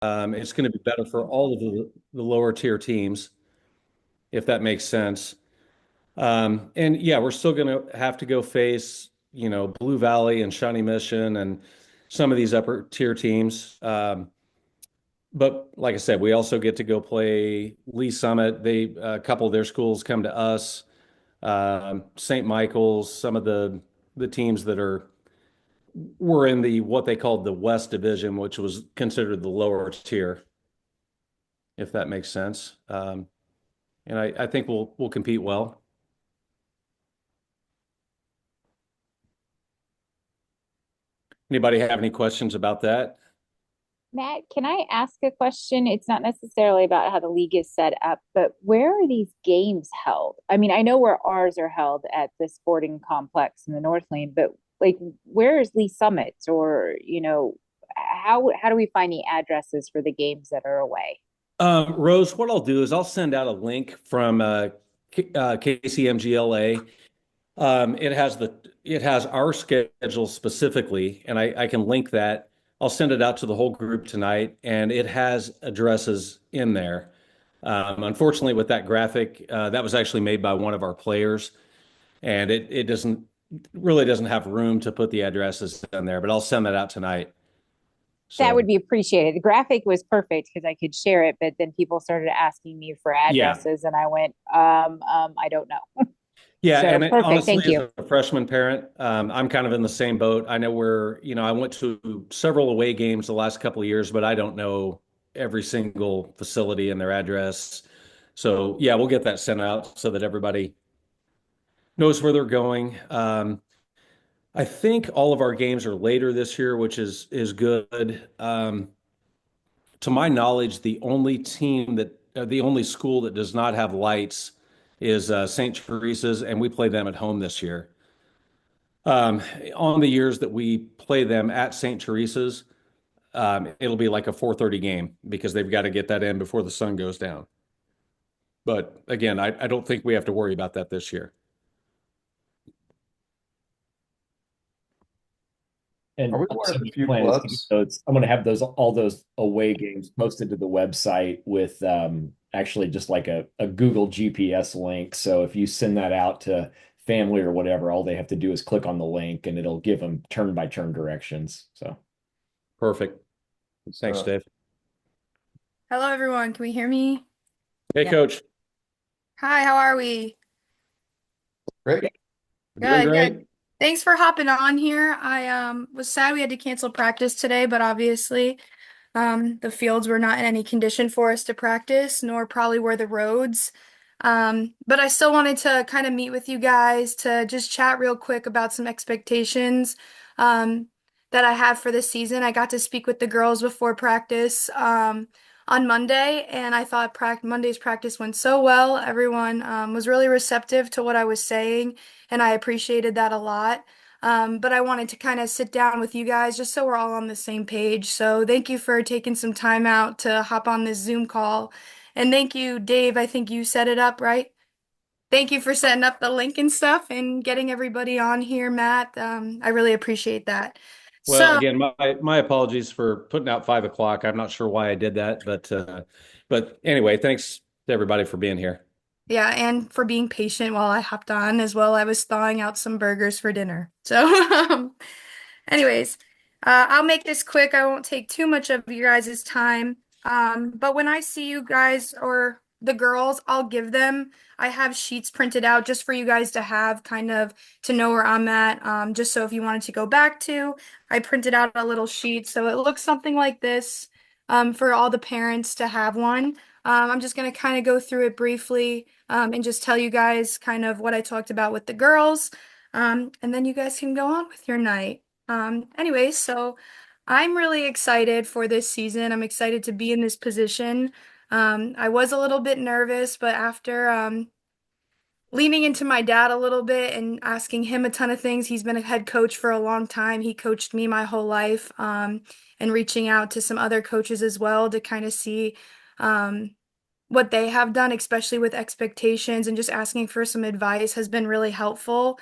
It's going to be better for all of the lower tier teams, if that makes sense. And yeah, we're still going to have to go face, Blue Valley and Shawnee Mission and some of these upper tier teams. But like I said, we also get to go play Lee Summit. A couple of their schools come to us. St. Michael's, some of the teams that were in the what they called the West Division, which was considered the lower tier, if that makes sense. And I think we'll compete well. Anybody have any questions about that? Matt, can I ask a question? It's not necessarily about how the league is set up, but where are these games held? I mean, I know where ours are held at the sporting complex in the North Lane, but like, where is Lee Summit? Or, how do we find the addresses for the games that are away? Rose, what I'll do is I'll send out a link from KCMGLA. It has our schedule specifically, and I can link that. I'll send it out to the whole group tonight, and it has addresses in there. Unfortunately, with that graphic, that was actually made by one of our players, and it doesn't really doesn't have room to put the addresses in there. But I'll send that out tonight. That would So be appreciated. The graphic was perfect because I could share it, but then people started asking me for yeah, addresses, and I went, I don't know. yeah, So and perfect. honestly, Thank as you. a freshman parent, I'm kind of in the same boat. I know I went to several away games the last couple of years, but I don't know every single facility and their address. So yeah, we'll get that sent out so that everybody knows where they're going. I think all of our games are later this year, which is good. To my knowledge, the only school that does not have lights is St. Teresa's, and we play them at home this year. Um, on the years that we play them at St. Teresa's, it'll be like a 4:30 game because they've got to get that in before the sun goes down. But again, I don't think we have to worry about that this year. Are And we one also of the the few plan is to get clubs? those. I'm going to have those all those away games posted to the website with actually just like a Google GPS link. So if you send that out to family or whatever, all they have to do is click on the link and it'll give them turn by turn directions. So Perfect. Good Thanks, stuff. Dave. Hello, everyone. Can we hear me? Hey, Yeah. Coach. Hi, how are we? Great. We're doing Good, good. great. Thanks for hopping on here. I was sad we had to cancel practice today, but obviously the fields were not in any condition for us to practice, nor probably were the roads. But I still wanted to kind of meet with you guys to just chat real quick about some expectations um, that I have for this season. I got to speak with the girls before practice on Monday, and I thought Monday's practice went so well. Everyone was really receptive to what I was saying, and I appreciated that a lot. But I wanted to kind of sit down with you guys just so we're all on the same page. So thank you for taking some time out to hop on this Zoom call. And thank you, Dave. I think you set it up, right? Thank you for setting up the link and stuff and getting everybody on here, Matt. I really appreciate that. Well, So, again, my apologies for putting out 5 o'clock. I'm not sure why I did that, but anyway, thanks to everybody for being here. yeah, and for being patient while I hopped on as well. I was thawing out some burgers for dinner. So, anyways, I'll make this quick. I won't take too much of your guys' time. But when I see you guys or the girls, I'll give them. I have sheets printed out just for you guys to have kind of to know where I'm at. Just so if you wanted to go back to, I printed out a little sheet. So it looks something like this, for all the parents to have one. I'm just going to kind of go through it briefly, and just tell you guys kind of what I talked about with the girls. And then you guys can go on with your night. Anyways, so I'm really excited for this season. I'm excited to be in this position. I was a little bit nervous, but after leaning into my dad a little bit and asking him a ton of things, he's been a head coach for a long time. He coached me my whole life, and reaching out to some other coaches as well to kind of see um, what they have done, especially with expectations and just asking for some advice has been really helpful,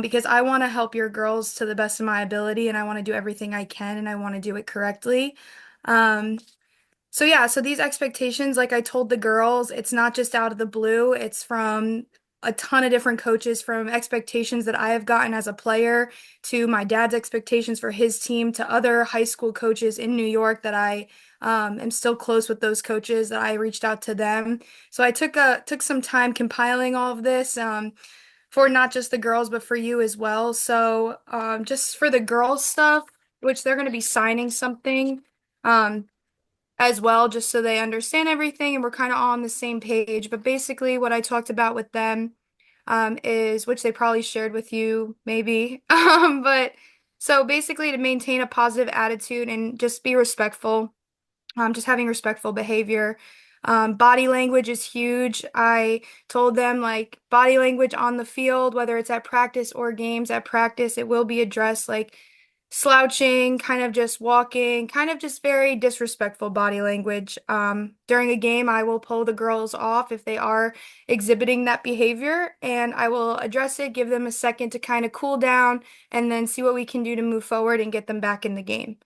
because I want to help your girls to the best of my ability and I want to do everything I can and I want to do it correctly. Um, So yeah, so these expectations, like I told the girls, it's not just out of the blue. It's from a ton of different coaches, from expectations that I have gotten as a player to my dad's expectations for his team to other high school coaches in New York that I am still close with those coaches that I reached out to them. So I took some time compiling all of this for not just the girls, but for you as well. So just for the girls stuff, which they're going to be signing something. Um, as well, just so they understand everything and we're kind of all on the same page. But basically, what I talked about with them is, which they probably shared with you, maybe. But so basically, to maintain a positive attitude and just be respectful, just having respectful behavior. Body language is huge. I told them like body language on the field, whether it's at practice or games at practice, it will be addressed like slouching, kind of just walking, kind of just very disrespectful body language. During a game, I will pull the girls off if they are exhibiting that behavior, and I will address it, give them a second to kind of cool down, and then see what we can do to move forward and get them back in the game.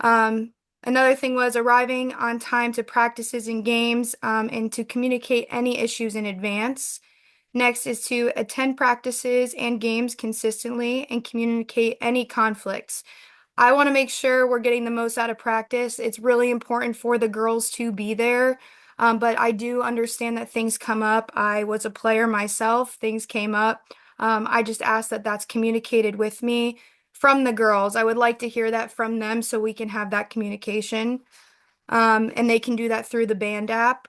Um, Another thing was arriving on time to practices and games, and to communicate any issues in advance. Next is to attend practices and games consistently and communicate any conflicts. I want to make sure we're getting the most out of practice. It's really important for the girls to be there. But I do understand that things come up. I was a player myself, things came up. I just ask that that's communicated with me from the girls. I would like to hear that from them so we can have that communication. And they can do that through the band app,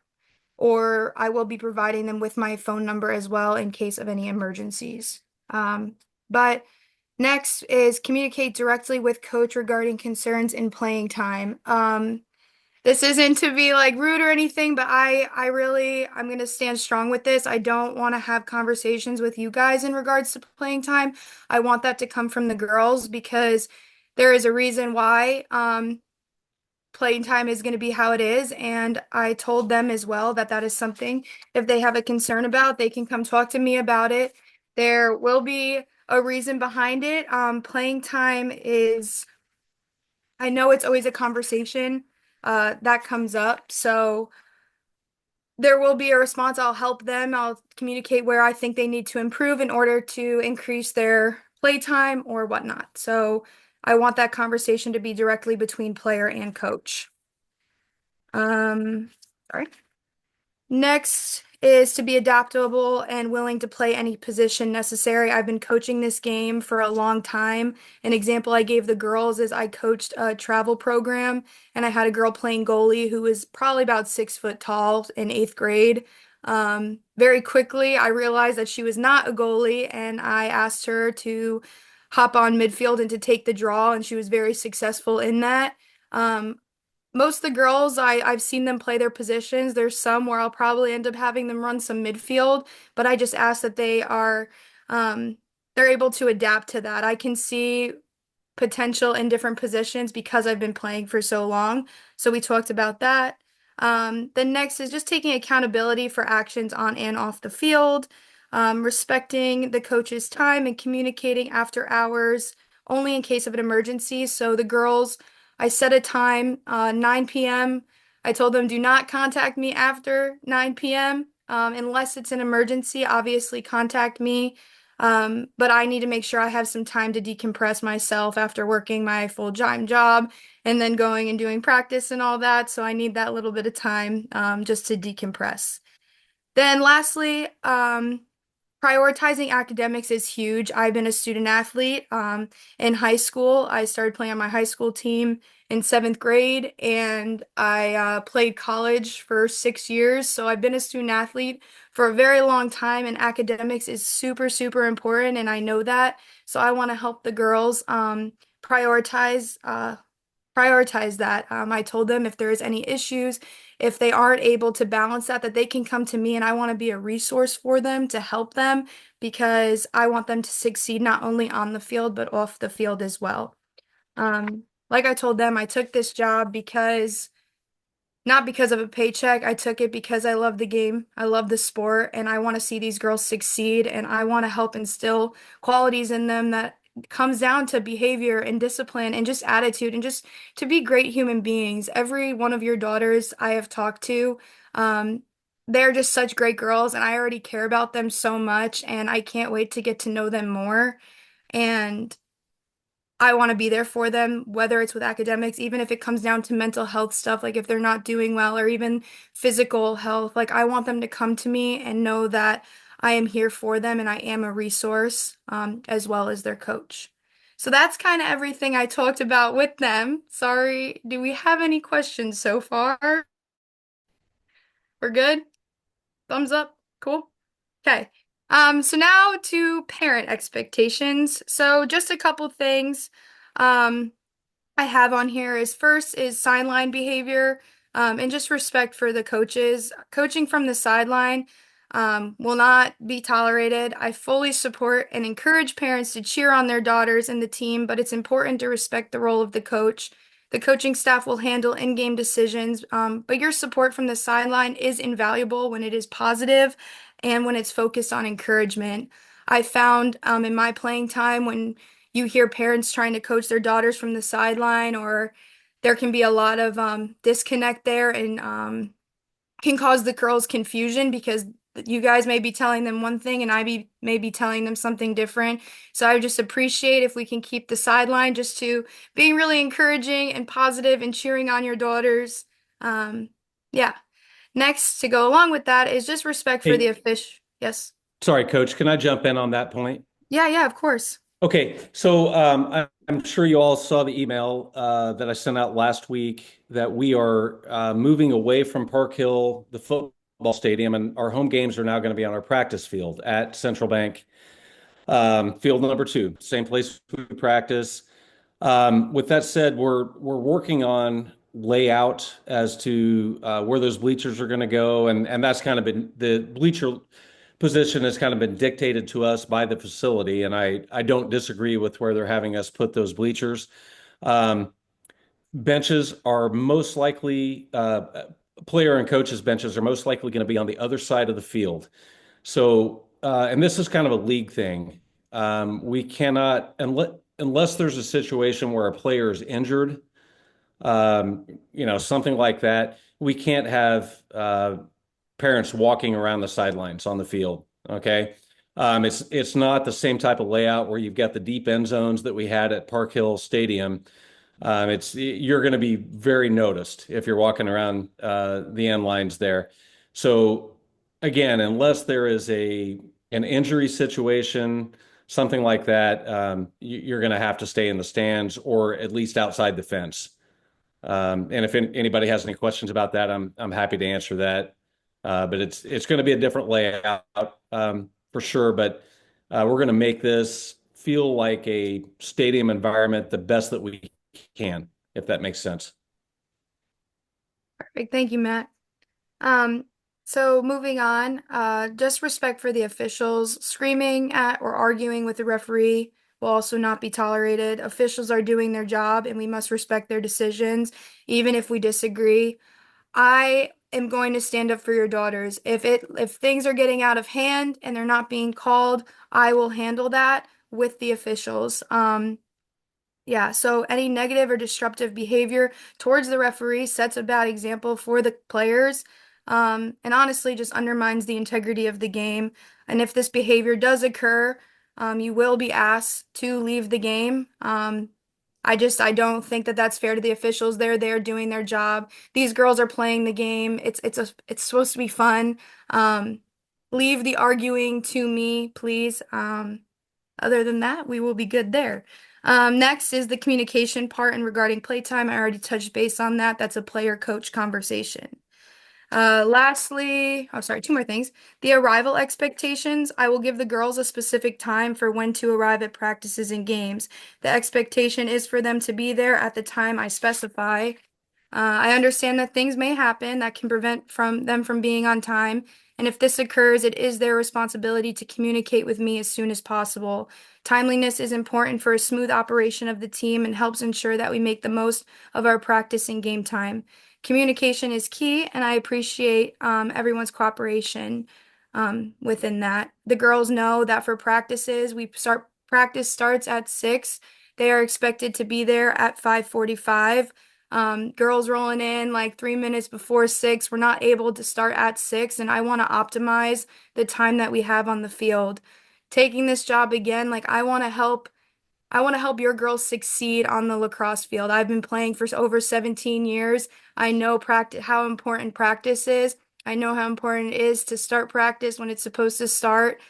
or I will be providing them with my phone number as well in case of any emergencies. But next is communicate directly with coach regarding concerns in playing time. This isn't to be like rude or anything, but I'm going to stand strong with this. I don't want to have conversations with you guys in regards to playing time. I want that to come from the girls because there is a reason why playing time is going to be how it is. And I told them as well that that is something, if they have a concern about, they can come talk to me about it. There will be a reason behind it. Playing time is, I know it's always a conversation that comes up. So there will be a response. I'll help them. I'll communicate where I think they need to improve in order to increase their playtime or whatnot. So I want that conversation to be directly between player and coach. Sorry. Next is to be adaptable and willing to play any position necessary. I've been coaching this game for a long time. An example I gave the girls is I coached a travel program and I had a girl playing goalie who was probably about 6 foot tall in 8th grade. Very quickly, I realized that she was not a goalie and I asked her to hop on midfield and to take the draw, and she was very successful in that. Most of the girls, I've seen them play their positions. There's some where I'll probably end up having them run some midfield, but I just ask that they're able to adapt to that. I can see potential in different positions because I've been playing for so long. So we talked about that. Then next is just taking accountability for actions on and off the field, respecting the coach's time and communicating after hours only in case of an emergency. So the girls, I set a time, 9 p.m. I told them do not contact me after 9 p.m. Unless it's an emergency, obviously contact me. But I need to make sure I have some time to decompress myself after working my full-time job and then going and doing practice and all that. So I need that little bit of time just to decompress. Then lastly, prioritizing academics is huge. I've been a student athlete in high school. I started playing on my high school team in 7th grade, and I played college for 6 years. So I've been a student athlete for a very long time, and academics is super, super important, and I know that. So I want to help the girls prioritize that. I told them if there is any issues, if they aren't able to balance that, that they can come to me and I want to be a resource for them to help them because I want them to succeed not only on the field, but off the field as well. Like I told them, I took this job not because of a paycheck. I took it because I love the game. I love the sport and I want to see these girls succeed and I want to help instill qualities in them that comes down to behavior and discipline and just attitude and just to be great human beings. Every one of your daughters I have talked to, they're just such great girls, and I already care about them so much, and I can't wait to get to know them more. And I want to be there for them, whether it's with academics, even if it comes down to mental health stuff, like if they're not doing well, or even physical health. Like I want them to come to me and know that I am here for them and I am a resource, as well as their coach. So that's kind of everything I talked about with them. Sorry, do we have any questions so far? We're good? Thumbs up? Cool. Okay. So now to parent expectations. So just a couple things. I have on here is first is sideline behavior, and just respect for the coaches. Coaching from the sideline will not be tolerated. I fully support and encourage parents to cheer on their daughters and the team, but it's important to respect the role of the coach. The coaching staff will handle in-game decisions, but your support from the sideline is invaluable when it is positive and when it's focused on encouragement. I found in my playing time when you hear parents trying to coach their daughters from the sideline, or there can be a lot of disconnect there, and can cause the girls confusion because you guys may be telling them one thing and may be telling them something different. So I just appreciate if we can keep the sideline just to being really encouraging and positive and cheering on your daughters. Yeah. Next, to go along with that is just respect for the Hey, official. Yes. sorry, Coach, can I jump in on that point? Yeah, yeah, of course. Okay, so I'm sure you all saw the email that I sent out last week that we are moving away from Park Hill, the football stadium, and our home games are now going to be on our practice field at Central Bank, field number 2, same place we practice. With that said, we're working on layout as to where those bleachers are going to go, and that's kind of been the bleacher position has kind of been dictated to us by the facility, and I don't disagree with where they're having us put those bleachers. Um, Benches are most likely player and coaches benches are most likely going to be on the other side of the field. So, and this is kind of a league thing. We cannot, unless there's a situation where a player is injured, something like that, we can't have parents walking around the sidelines on the field. Okay. It's not the same type of layout where you've got the deep end zones that we had at Park Hill Stadium. You're going to be very noticed if you're walking around the end lines there. So again, unless there is an injury situation, something like that, you're going to have to stay in the stands or at least outside the fence. And if anybody has any questions about that, I'm happy to answer that. But it's going to be a different layout for sure. But we're going to make this feel like a stadium environment the best that we can, if that makes sense. Perfect. Thank you, Matt. So moving on, just respect for the officials. Screaming at or arguing with the referee will also not be tolerated. Officials are doing their job and we must respect their decisions, even if we disagree. I am going to stand up for your daughters. If things are getting out of hand and they're not being called, I will handle that with the officials. Yeah, so any negative or disruptive behavior towards the referee sets a bad example for the players, and honestly just undermines the integrity of the game. And if this behavior does occur, you will be asked to leave the game. I don't think that that's fair to the officials. They're there doing their job. These girls are playing the game. It's supposed to be fun. Leave the arguing to me, please. Other than that, we will be good there. Next is the communication part and regarding playtime. I already touched base on that. That's a player-coach conversation. Lastly, oh, sorry, two more things. The arrival expectations. I will give the girls a specific time for when to arrive at practices and games. The expectation is for them to be there at the time I specify. I understand that things may happen that can prevent them from being on time, and if this occurs, it is their responsibility to communicate with me as soon as possible. Timeliness is important for a smooth operation of the team and helps ensure that we make the most of our practice and game time. Communication is key, and I appreciate everyone's cooperation within that. The girls know that for practices, we start practice starts at 6, they are expected to be there at 5:45. Girls rolling in like 3 minutes before 6. We're not able to start at 6, and I want to optimize the time that we have on the field. Taking this job again, like I want to help your girls succeed on the lacrosse field. I've been playing for over 17 years. I know how important practice is. I know how important it is to start practice when it's supposed to start.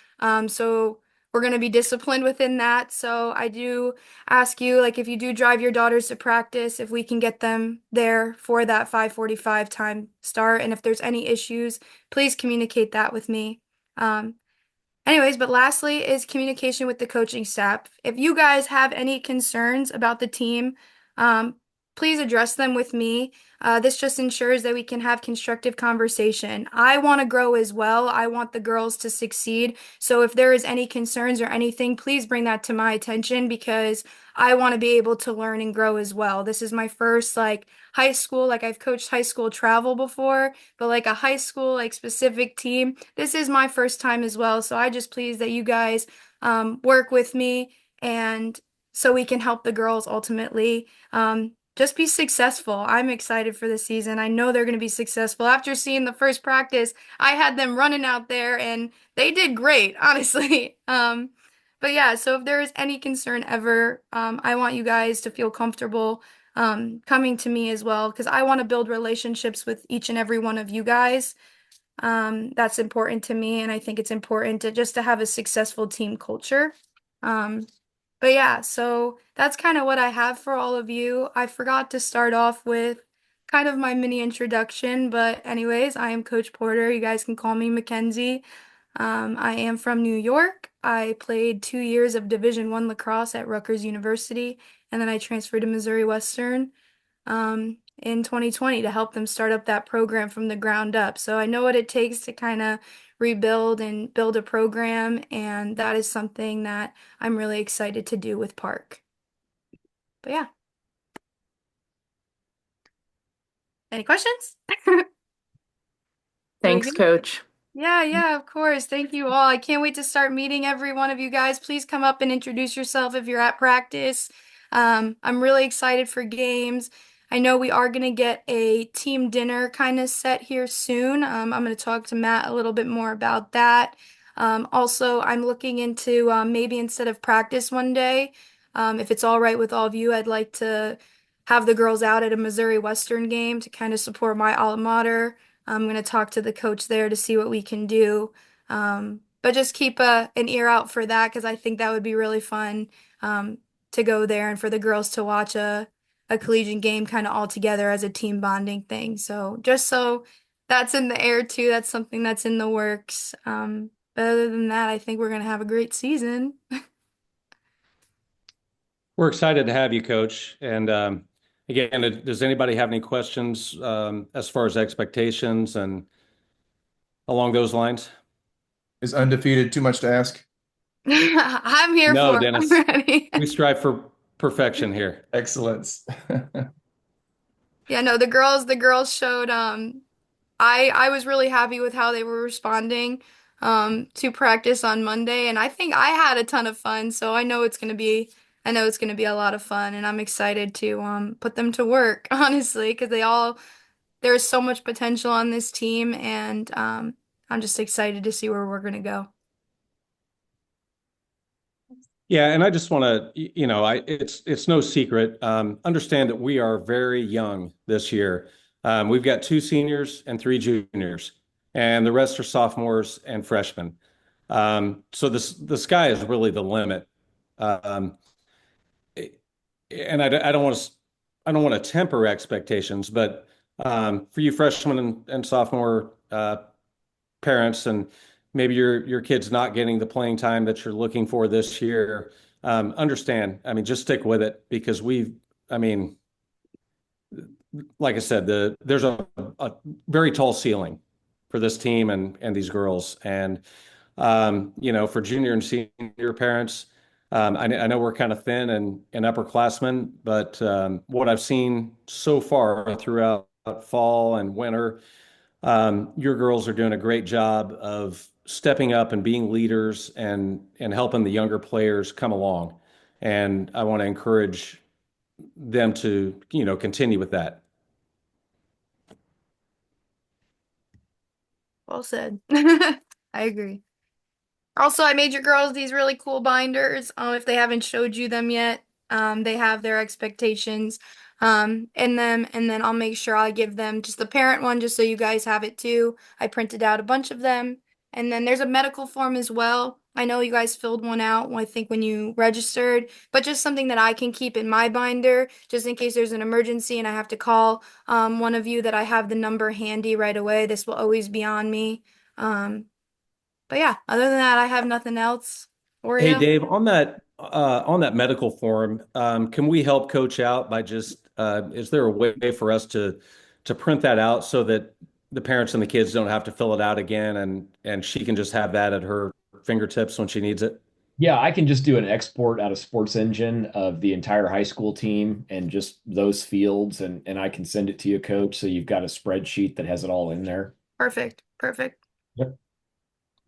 So we're going to be disciplined within that. So I do ask you, like, if you do drive your daughters to practice, if we can get them there for that 5:45 time start. And if there's any issues, please communicate that with me. Anyways, but lastly is communication with the coaching staff. If you guys have any concerns about the team, please address them with me. This just ensures that we can have constructive conversation. I want to grow as well. I want the girls to succeed. So if there is any concerns or anything, please bring that to my attention because I want to be able to learn and grow as well. This is my first high school, I've coached high school travel before, but like a high school specific team, this is my first time as well. So I just please that you guys work with me and so we can help the girls ultimately just be successful. I'm excited for the season. I know they're going to be successful. After seeing the first practice, I had them running out there and they did great, honestly. But yeah, so if there is any concern ever, I want you guys to feel comfortable coming to me as well because I want to build relationships with each and every one of you guys. That's important to me, and I think it's important to have a successful team culture. But yeah, so that's kind of what I have for all of you. I forgot to start off with kind of my mini introduction, but anyways, I am Coach Porter. You guys can call me Mackenzie. I am from New York. I played 2 years of Division I lacrosse at Rutgers University, and then I transferred to Missouri Western in 2020 to help them start up that program from the ground up. So I know what it takes to kind of rebuild and build a program, and that is something that I'm really excited to do with Park. But yeah. Any questions? Thanks, Coach. Yeah, of course. Thank you all. I can't wait to start meeting every one of you guys. Please come up and introduce yourself if you're at practice. I'm really excited for games. I know we are going to get a team dinner kind of set here soon. I'm going to talk to Matt a little bit more about that. Also, I'm looking into maybe instead of practice one day, if it's all right with all of you, I'd like to have the girls out at a Missouri Western game to kind of support my alma mater. I'm going to talk to the coach there to see what we can do. But just keep an ear out for that because I think that would be really fun to go there and for the girls to watch a collegiate game kind of all together as a team bonding thing. So just so that's in the air too. That's something that's in the works. But other than that, I think we're going to have a great season. We're excited to have you, Coach. And again, does anybody have any questions as far as expectations and along those lines? Is undefeated too much to ask? I'm here No, for it. Dennis. I'm ready. We strive for perfection here. Excellence. Yeah, no, the girls showed I was really happy with how they were responding to practice on Monday, and I think I had a ton of fun, so I know it's gonna be a lot of fun, and I'm excited to put them to work, honestly, because there's so much potential on this team, and I'm just excited to see where we're gonna go. Yeah, and I just want to, it's no secret. Understand that we are very young this year. We've got 2 seniors and 3 juniors, and the rest are sophomores and freshmen. So the sky is really the limit. And I don't want to temper expectations, but for you freshmen and sophomore parents, and maybe your kid's not getting the playing time that you're looking for this year, understand. I mean, just stick with it because like I said, there's a very tall ceiling for this team and these girls. And for junior and senior parents, I know we're kind of thin and upperclassmen, but what I've seen so far throughout fall and winter, Your girls are doing a great job of stepping up and being leaders and helping the younger players come along. And I want to encourage them to, continue with that. Well said. I agree. Also, I made your girls these really cool binders. If they haven't showed you them yet, they have their expectations in them, and then I'll make sure I give them just the parent one just so you guys have it too. I printed out a bunch of them, and then there's a medical form as well. I know you guys filled one out, I think when you registered, but just something that I can keep in my binder just in case there's an emergency and I have to call one of you, that I have the number handy right away. This will always be on me. But yeah, other than that, I have nothing else. Hey, Oreo? Dave, on that medical form, can we help coach out by just, is there a way for us to print that out so that the parents and the kids don't have to fill it out again and she can just have that at her fingertips when she needs it? Yeah, I can just do an export out of Sports Engine of the entire high school team and just those fields, and I can send it to you, coach, so you've got a spreadsheet that has it all in there. Perfect. Perfect. Yep.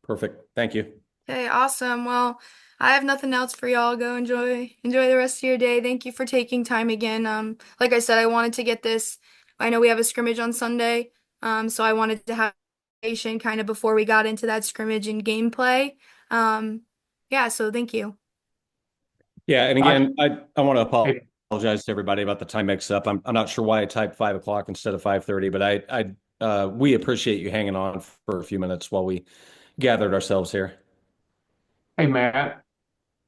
Perfect. Thank you. Okay, awesome. Well, I have nothing else for y'all. Go enjoy the rest of your day. Thank you for taking time again. Like I said, I wanted to get this. I know we have a scrimmage on Sunday. So I wanted to have patient kind of before we got into that scrimmage and gameplay. Yeah, so thank you. Yeah, and again, I want to apologize to everybody about the time mix up. I'm not sure why I typed 5 o'clock instead of 5:30, but we appreciate you hanging on for a few minutes while we gathered ourselves here. Hey, Matt,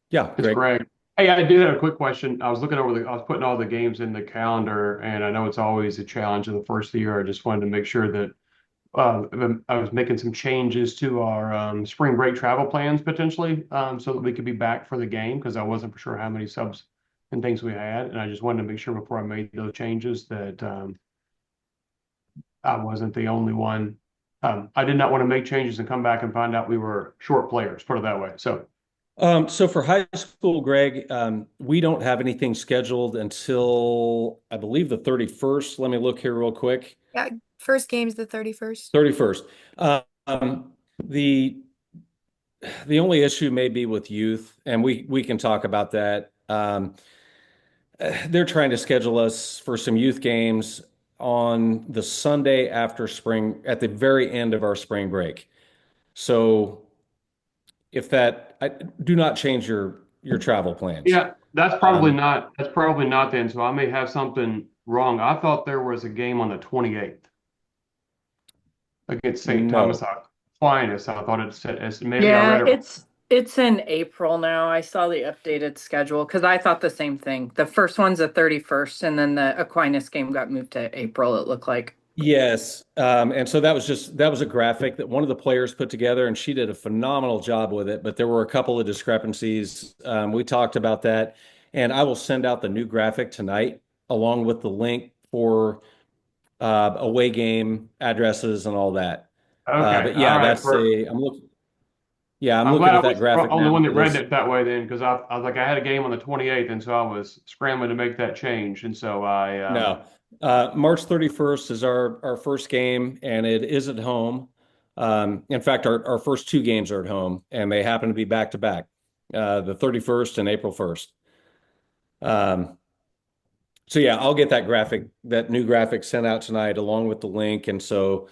Yeah, it's Greg. Greg. Hey, I did have a quick question. I was putting all the games in the calendar, and I know it's always a challenge in the first of the year. I just wanted to make sure that I was making some changes to our spring break travel plans potentially, so that we could be back for the game because I wasn't for sure how many subs and things we had, and I just wanted to make sure before I made those changes that I wasn't the only one. I did not want to make changes and come back and find out we were short players, put it that way. So for high school, Greg, we don't have anything scheduled until I believe the 31st. Let me look here real quick. Yeah, first game's the 31st. 31st. The the only issue may be with youth, and we can talk about that. They're trying to schedule us for some youth games on the Sunday after spring, at the very end of our spring break. So if that, do not change your travel plans. Yeah, that's probably not then. So I may have something wrong. I thought there was a game on the 28th against St. No. Thomas Aquinas. I thought it said maybe I Yeah, read it. it's in April now. I saw the updated schedule because I thought the same thing. The first one's the 31st, and then the Aquinas game got moved to April, it looked like. Yes. And so that was a graphic that one of the players put together, and she did a phenomenal job with it, but there were a couple of discrepancies. We talked about that, and I will send out the new graphic tonight along with the link for away game addresses and all that. Okay, But yeah, all right. I'm I'm looking glad I at that was the graphic only now one that read because- it that way then, because I was like I had a game on the 28th, and so I was scrambling to make that change, and so I No. March 31st is our first game, and it is at home. In fact, our first two games are at home, and they happen to be back to back, the 31st and April 1st. So yeah, I'll get that new graphic sent out tonight along with the link, and so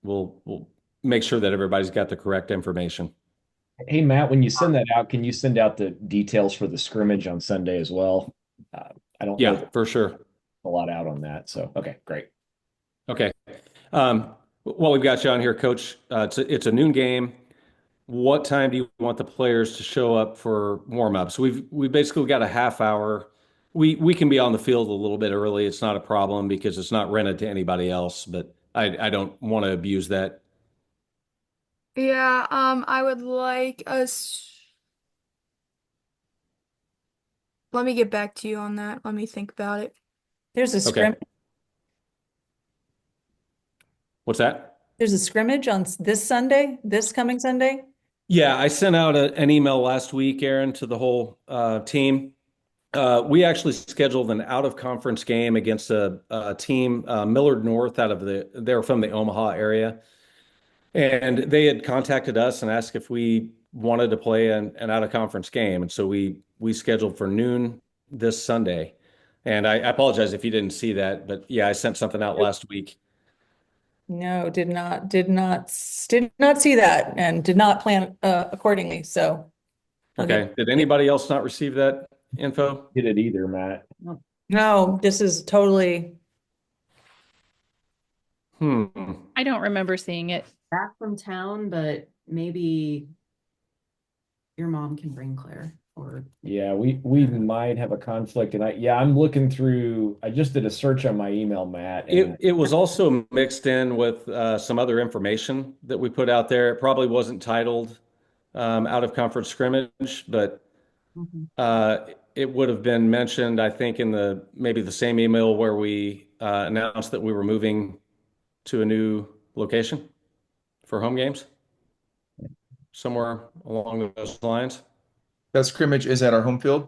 we'll make sure that everybody's got the correct information. Hey, Matt, when you send that out, can you send out the details for the scrimmage on Sunday as well? I don't know Yeah, for sure. a lot out on that. So, okay, great. Okay. While we've got you on here, Coach, it's a noon game. What time do you want the players to show up for warm-ups? We basically got a half hour. We can be on the field a little bit early. It's not a problem because it's not rented to anybody else, but I don't want to abuse that. Yeah, I would like us. Let me get back to you on that. Let me think about it. There's a Okay. scrimmage. What's that? There's a scrimmage on this Sunday, this coming Sunday. Yeah, I sent out an email last week, Aaron, to the whole team. We actually scheduled an out-of-conference game against a team, Millard North, they're from the Omaha area. And they had contacted us and asked if we wanted to play an out-of-conference game. And so we scheduled for noon this Sunday. And I apologize if you didn't see that, but yeah, I sent something out last week. No, did not see that and did not plan accordingly. So Okay. Did anybody else not receive that info? Get it either, Matt. no, this is totally I don't remember seeing it. Back from town, but maybe your mom can bring Claire or Yeah, we might have a conflict, and I'm looking through. I just did a search on my email, Matt, and It was also mixed in with some other information that we put out there. It probably wasn't titled out of conference scrimmage, but it would have been mentioned, I think, in maybe the same email where we announced that we were moving to a new location for home games, somewhere along those lines. That scrimmage is at our home field.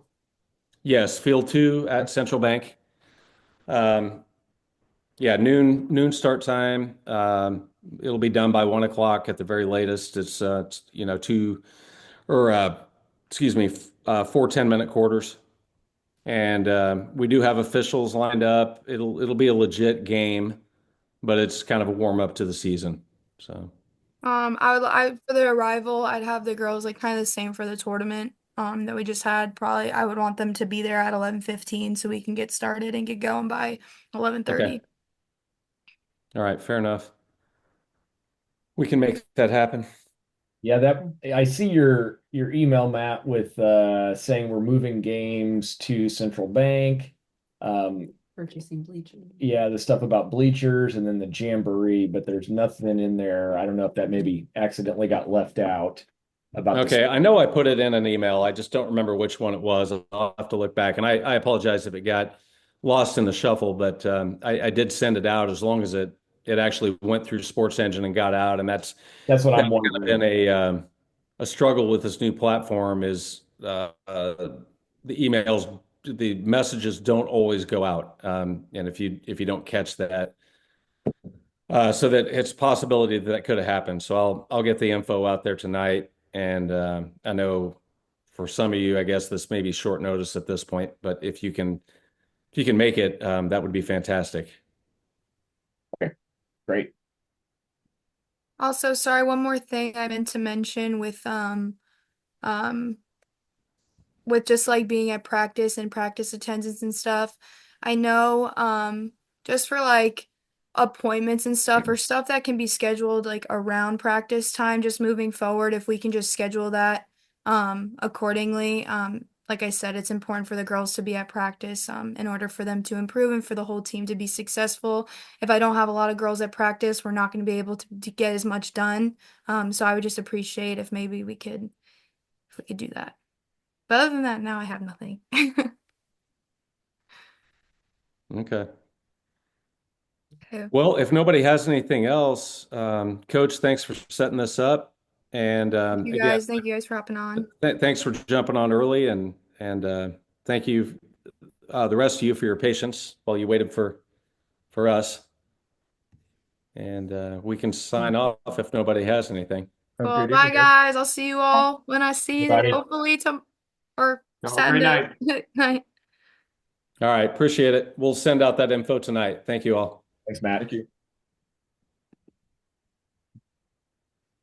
Yes, Field 2 at Central Bank. Yeah, noon start time. It'll be done by 1 o'clock at the very latest. It's 4 10-minute quarters, and we do have officials lined up. It'll be a legit game, but it's kind of a warm up to the season. So I for the arrival, I'd have the girls like kind of the same for the tournament that we just had. Probably I would want them to be there at 11:15 so we can get started and get going by 11:30. Okay. All right, fair enough. We can make that happen. yeah, that I see your email, Matt, with saying we're moving games to Central Bank. purchasing bleachers. Yeah, the stuff about bleachers and then the jamboree, but there's nothing in there. I don't know if that maybe accidentally got left out about Okay, I know I put it in an email. I just don't remember which one it was. I'll have to look back, and I apologize if it got lost in the shuffle, but I did send it out as long as it actually went through Sports Engine and got out, and that's what I'm kind of wondering. been a struggle with this new platform is the emails, the messages don't always go out, and if you don't catch that, so that it's a possibility that could have happened. So I'll get the info out there tonight, and I know for some of you, I guess this may be short notice at this point, but if you can make it, that would be fantastic. Great. Also, sorry, one more thing I meant to mention with just like being at practice and practice attendance and stuff. I know just for like appointments and stuff or stuff that can be scheduled like around practice time, just moving forward, if we can just schedule that accordingly. Like I said, it's important for the girls to be at practice in order for them to improve and for the whole team to be successful. If I don't have a lot of girls at practice, we're not going to be able to get as much done. So I would just appreciate if maybe we could do that. But other than that, now I have nothing. Okay. Okay. Well, if nobody has anything else, Coach, thanks for setting this up, and You guys, thank you guys for hopping on. thanks for jumping on early, and thank you, the rest of you, for your patience while you waited for us. And we can sign off if nobody has anything. Have a Well, great bye evening. guys. I'll see you all when I see you, Bye. hopefully or Have a great Saturday. night. Night. All right, appreciate it. We'll send out that info tonight. Thank you all. Thanks, Matt. Thank you.